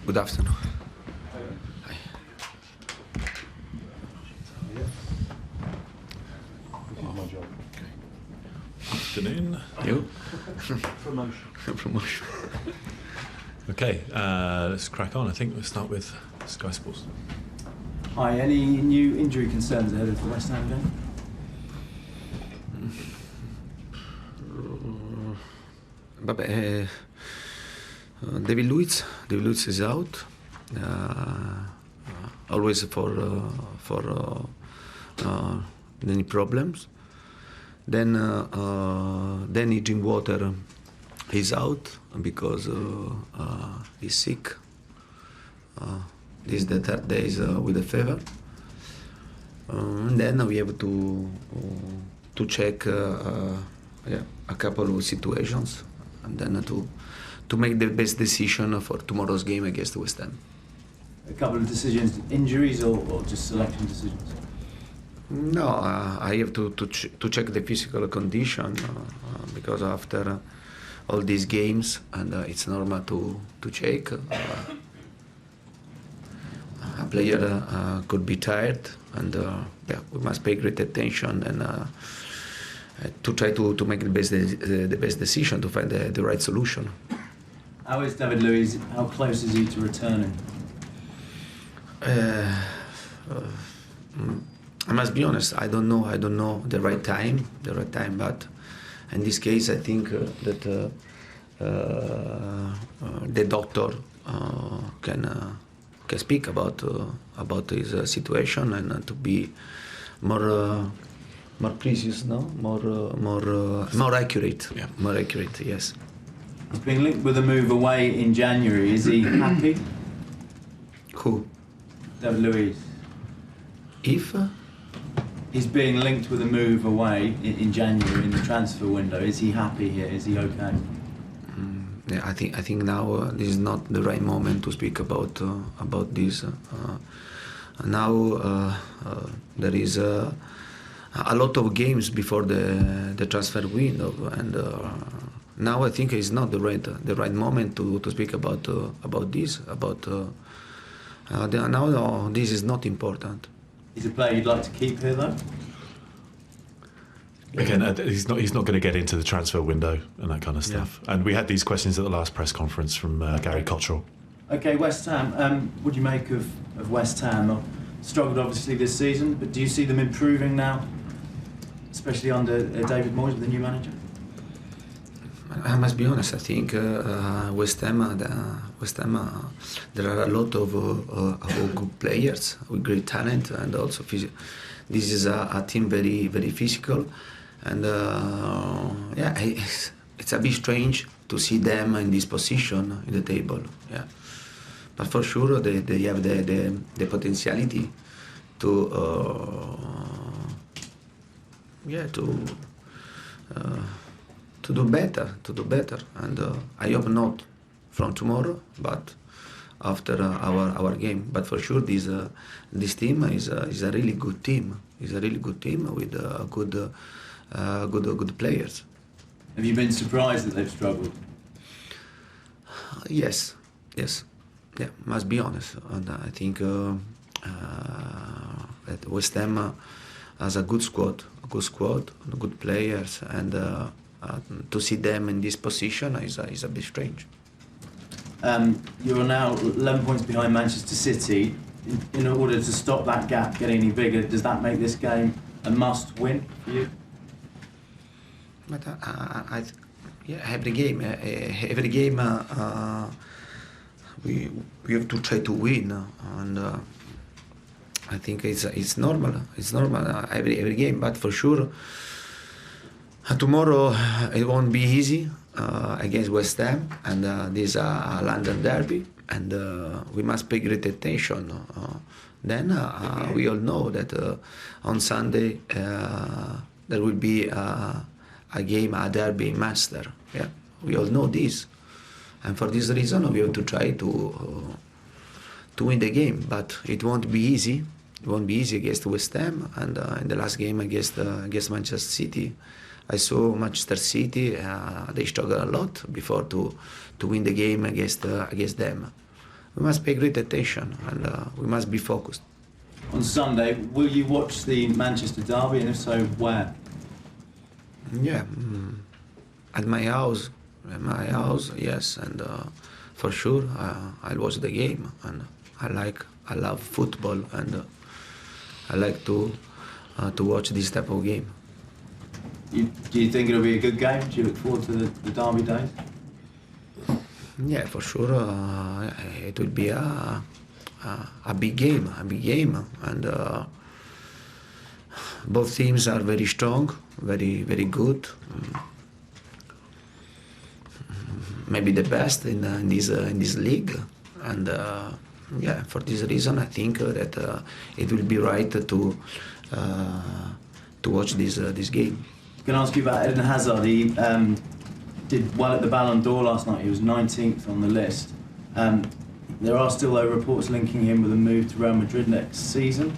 Good afternoon. Hi. Afternoon. You? Promotion. Promotion. Okay, let's crack on. I think we'll start with Sky Sports. Hi, any new injury concerns ahead of the West Ham game? David Luiz is out. Always for any problems. Then Eugene Water is out because he's sick. This is the third day with a fever. And then we have to check a couple of situations, and then to make the best decision for tomorrow's game against West Ham. A couple of decisions, injuries or just selection decisions? No, I have to check the physical condition because after all these games, and it's normal to check. A player could be tired, and we must pay great attention and to try to make the best decision to find the right solution. How is David Luiz? How close is he to returning? I must be honest. I don't know the right time. But in this case, I think that the doctor can speak about his situation and to be more precise, no, more accurate. Yeah. More accurate. Yes. He's being linked with a move away in January. Is he happy? Who? David Luiz. If. He's being linked with a move away in January in the transfer window. Is he happy here? Is he okay? Yeah, I think now this is not the right moment to speak about this. Now there is a lot of games before the transfer window, and now I think it's not the right moment to speak about this. Now this is not important. He's a player you'd like to keep here, though? Again, he's not going to get into the transfer window and that kind of stuff. Yeah. And we had these questions at the last press conference from Gary Cottrell. Okay, West Ham. What do you make of West Ham? Struggled obviously this season, but do you see them improving now, especially under David Moyes, the new manager? I must be honest. I think West Ham. There are a lot of good players with great talent, and also this is a team very physical, and it's a bit strange to see them in this position in the table. Yeah, but for sure they have the potentiality to do better, and I hope not from tomorrow, but after our game. But for sure, this team is a really good team. It's a really good team with good players. Have you been surprised that they've struggled? Yes. Yeah, must be honest. And I think that West Ham has a good squad, good players, and to see them in this position is a bit strange. You're now 11 points behind Manchester City. In order to stop that gap getting any bigger, does that make this game a must-win for you? But every game, we have to try to win, and I think it's normal. It's normal every game, but for sure tomorrow it won't be easy against West Ham, and this is a London derby, and we must pay great attention. Then we all know that on Sunday there will be a game, a derby in Manchester. Yeah, we all know this, and for this reason we have to try to win the game. But it won't be easy. It won't be easy against West Ham, and in the last game against Manchester City, I saw Manchester City. They struggle a lot before to win the game against them. We must pay great attention and we must be focused. On Sunday, will you watch the Manchester derby, and if so, where? Yeah, at my house. At my house, yes, and for sure I'll watch the game. And I love football, and I like to watch this type of game. Do you think it'll be a good game? Do you look forward to the derby days? Yeah, for sure. It will be a big game, and both teams are very strong, very good. Maybe the best in this league, and yeah, for this reason, I think that it will be right to watch this game. I'm going to ask you about Eden Hazard. He did well at the Ballon d'Or last night. He was 19th on the list. There are still though reports linking him with a move to Real Madrid next season.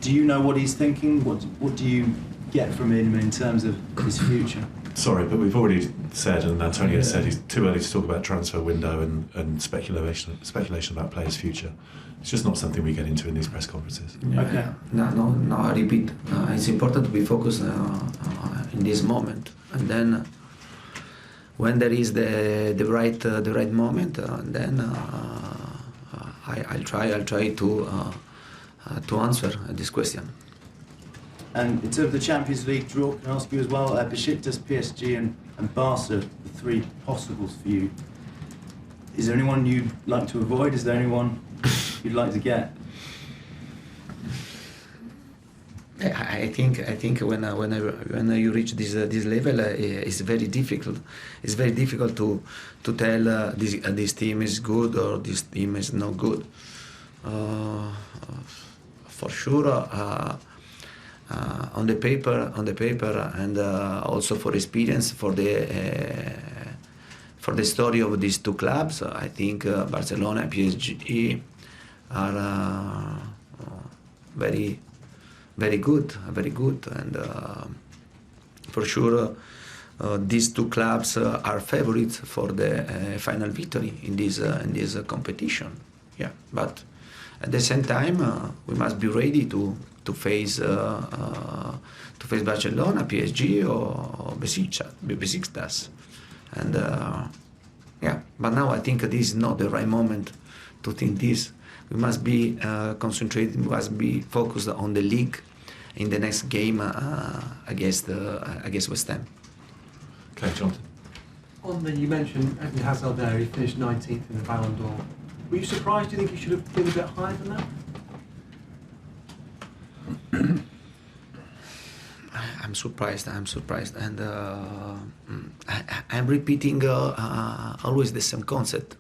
Do you know what he's thinking? What do you get from him in terms of his future? Sorry, but we've already said, and Antonio said, it's too early to talk about transfer window and speculation about players' future. It's just not something we get into in these press conferences. Yeah. Okay. No, I repeat. It's important to be focused in this moment, and then when there is the right moment, then I'll try to answer this question. And in terms of the Champions League draw, can I ask you as well, Besiktas, PSG and Barca, the three possibles for you. Is there anyone you'd like to avoid? Is there anyone you'd like to get? I think when you reach this level, it's very difficult. It's very difficult to tell this team is good or this team is not good. For sure. On the paper, and also for experience, for the story of these two clubs, I think Barcelona and PSG are very good, and for sure these two clubs are favorites for the final victory in this competition. Yeah, but at the same time, we must be ready to face Barcelona, PSG, or Besiktas, and yeah. But now I think this is not the right moment to think this. We must be concentrated. We must be focused on the league in the next game against West Ham. Okay, Jonathan. You mentioned Eden Hazard there. He finished 19th in the Ballon d'Or. Were you surprised? Do you think he should have been a bit higher than that? I'm surprised, and I'm repeating always the same concept.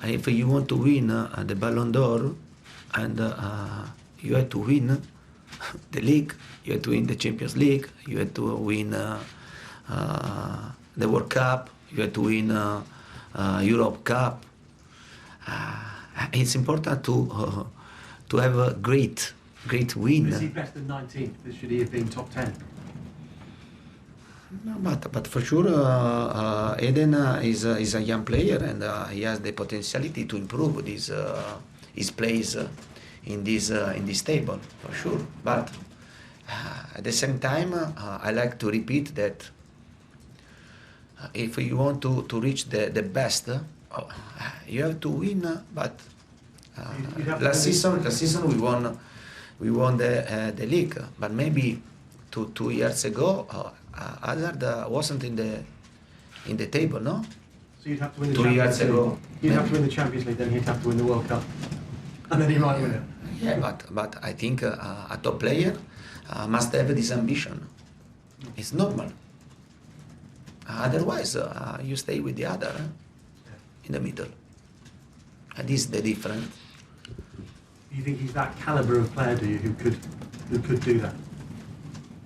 If you want to win the Ballon d'Or, and you have to win the league, you have to win the Champions League, you have to win the World Cup, you have to win Europe Cup. It's important to have a great win. Is he better than 19th? Should he have been top 10? No, but for sure, Eden is a young player, and he has the potentiality to improve his place in this table, for sure. But at the same time, I like to repeat that if you want to reach the best, you have to win. But last season we won the league, but maybe two years ago Hazard wasn't in the table, no? So you'd have to win the 2 years ago. You'd have to win the Champions League, then he'd have to win the World Cup, and then he might win it. Yeah, but I think a top player must have this ambition. It's normal. Otherwise, you stay with the other in the middle. And this is the difference. You think he's that caliber of player, do you, who could do that?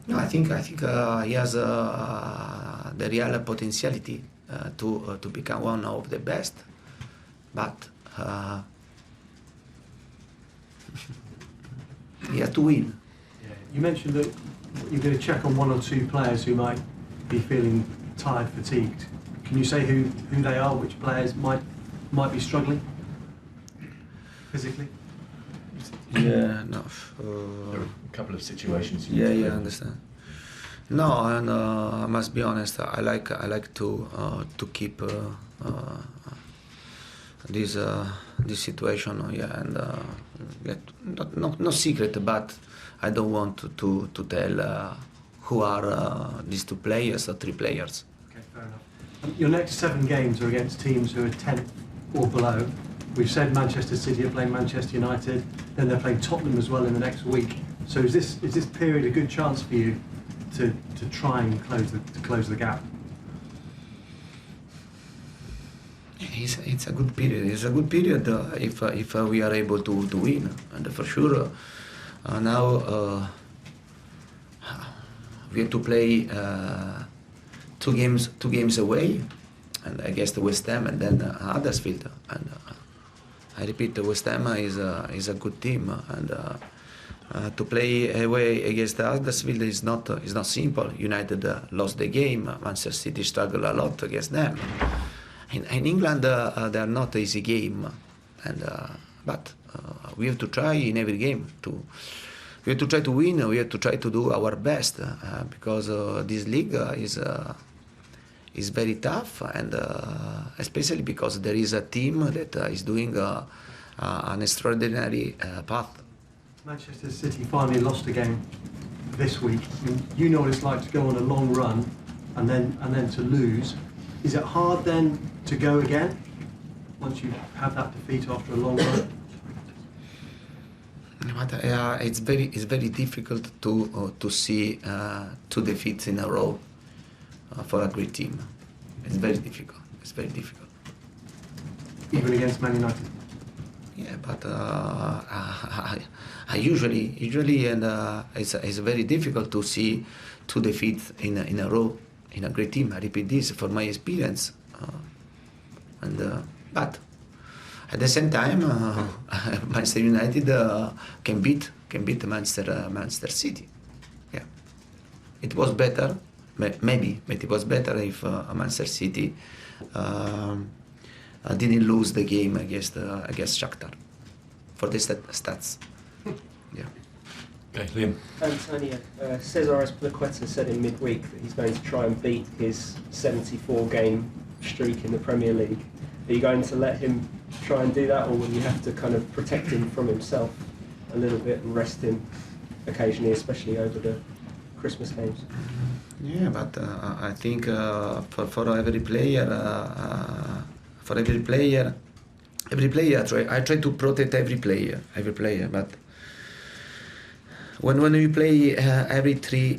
No, I think he has the real potentiality to become one of the best, but he has to win. Yeah. You mentioned that you're going to check on one or two players who might be feeling tired, fatigued. Can you say who they are? Which players might be struggling physically? Yeah, no. There are a couple of situations. Yeah, I understand. No, and I must be honest. I like to keep this situation. Yeah, and not secret, but I don't want to tell who are these two players or three players. Okay, fair enough. Your next 7 games are against teams who are 10th or below. We've said Manchester City are playing Manchester United, then they're playing Tottenham as well in the next week. So is this period a good chance for you to try and close the gap? It's a good period. It's a good period if we are able to win, and for sure now we have to play 2 games away, and I guess the West Ham and then Huddersfield. And I repeat, the West Ham is a good team, and to play away against Huddersfield is not simple. United lost the game. Manchester City struggled a lot against them. In England, they are not easy game, and but we have to try in every game we have to try to win. We have to try to do our best because this league is very tough, and especially because there is a team that is doing an extraordinary path. Manchester City finally lost a game this week. I mean, you know what it's like to go on a long run and then to lose. Is it hard then to go again once you have that defeat after a long run? But it's very difficult to see 2 defeats in a row for a great team. It's very difficult. Even against Man United? Yeah, but I usually and it's very difficult to see 2 defeats in a row in a great team. I repeat this for my experience, but at the same time, Manchester United can beat Manchester City. Yeah, it was better. Maybe it was better if Manchester City didn't lose the game against Shakhtar for the stats. Yeah. Okay, Liam. Antonio, Cesar Azpilicueta said in midweek that he's going to try and beat his 74-game streak in the Premier League. Are you going to let him try and do that, or will you have to kind of protect him from himself a little bit and rest him occasionally, especially over the Christmas games? Yeah, but I think for every player, I try to protect every player. But when we play every 3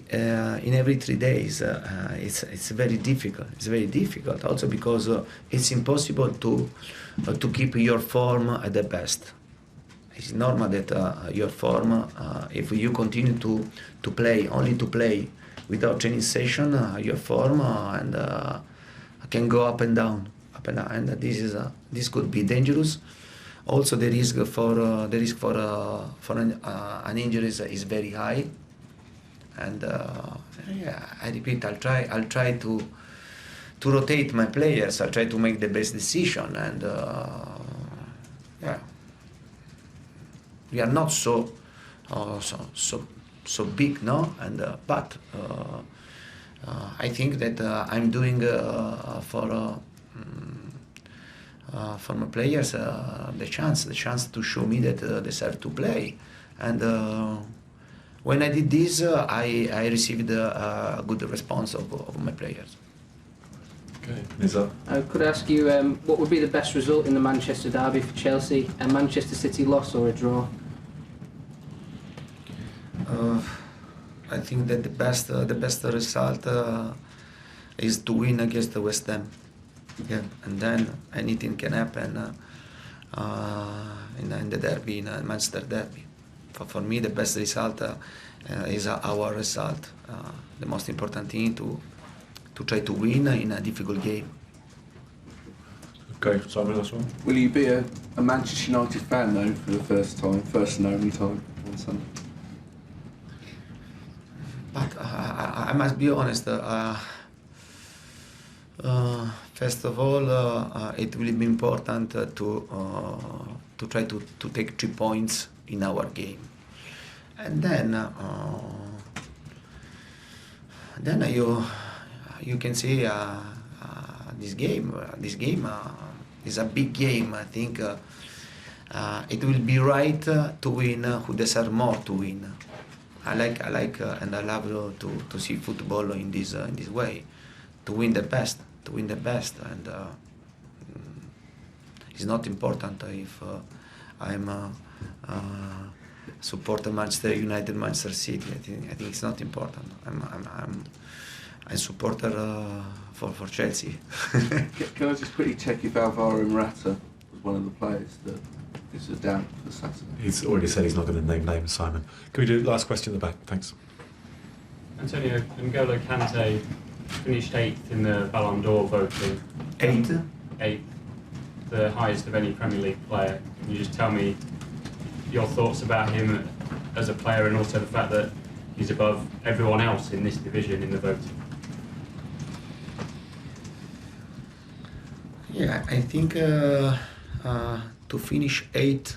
days, it's very difficult. It's very difficult also because it's impossible to keep your form at the best. It's normal that your form, if you continue to play without training session, your form can go up and down, and this could be dangerous. Also, the risk for an injury is very high, and I repeat, I'll try to rotate my players. I'll try to make the best decision, and we are not so big, no, and but I think that I'm doing for my players the chance to show me that they deserve to play, and when I did this, I received a good response of my players. Okay, Nizar. Could I ask you what would be the best result in the Manchester derby for Chelsea? A Manchester City loss or a draw? I think that the best result is to win against the West Ham. Yeah, and then anything can happen in the derby, in Manchester derby. For me, the best result is our result. The most important thing to try to win in a difficult game. Okay, Simon, last one. Will you be a Manchester United fan though for the first and only time on Sunday? But I must be honest. First of all, it will be important to try to take 3 points in our game, and then you can see this game. This game is a big game. I think it will be right to win who deserve more to win. I like and I love to see football in this way, to win the best, and it's not important if I'm support Manchester United, Manchester City. I think it's not important. I'm a supporter for Chelsea. Can I just quickly check if Alvaro Morata was one of the players that is a doubt for Saturday? He's already said he's not going to name names, Simon. Can we do last question at the back? Thanks. Antonio, N'Golo Kante finished 8th in the Ballon d'Or voting. 8th? 8th, the highest of any Premier League player. Can you just tell me your thoughts about him as a player, and also the fact that he's above everyone else in this division in the voting? Yeah, I think to finish 8th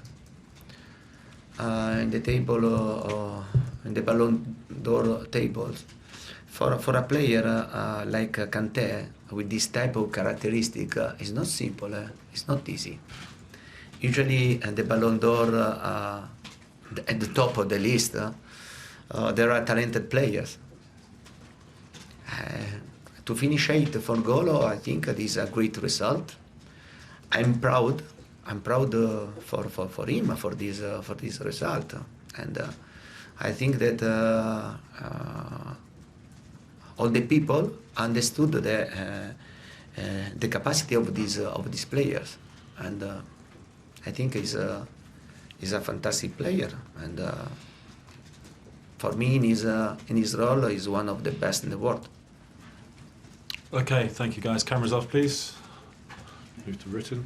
in the table, in the Ballon d'Or tables, for a player like Conte with this type of characteristic, is not simple. It's not easy. Usually, the Ballon d'Or at the top of the list, there are talented players. To finish 8th for Golo, I think this is a great result. I'm proud for him for this result, and I think that all the people understood the capacity of these players, and I think he's a fantastic player, and for me in his role is one of the best in the world. Okay, thank you guys. Cameras off, please. Move to written.